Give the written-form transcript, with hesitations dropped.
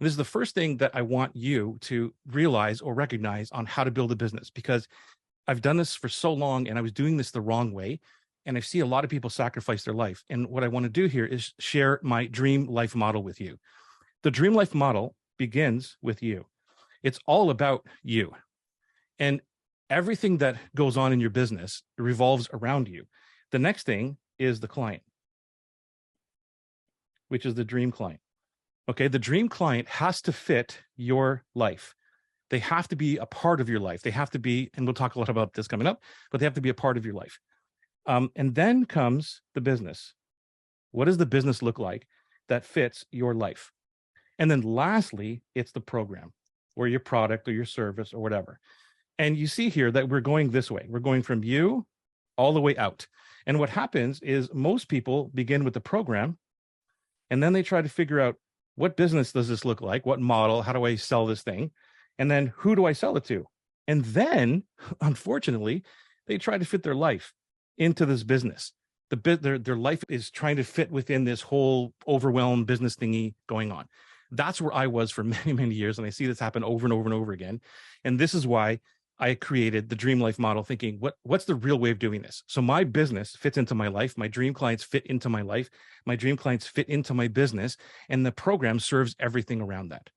And this is the first thing that I want you to realize or recognize on how to build a business, because I've done this for so long and I was doing this the wrong way. And I see a lot of people sacrifice their life. And what I want to do here is share my dream life model with you. The dream life model begins with you. It's all about you. And everything that goes on in your business revolves around you. The next thing is the client, which is the dream client. Okay, the dream client has to fit your life. They have to be a part of your life. They have to be, and we'll talk a lot about this coming up, but they have to be a part of your life. And then comes the business. What does the business look like that fits your life? And then lastly, it's the program or your product or your service or whatever. And you see here that we're going this way. We're going from you all the way out. And what happens is most people begin with the program, and then they try to figure out, what business does this look like? What model? How do I sell this thing? And then who do I sell it to? And then, unfortunately, they try to fit their life into this business. Their life is trying to fit within this whole overwhelmed business thingy going on. That's where I was for many, many years. And I see this happen over and over and over again. And this is why I created the dream life model, thinking, what's the real way of doing this? So my business fits into my life. My dream clients fit into my life. My dream clients fit into my business. And the program serves everything around that.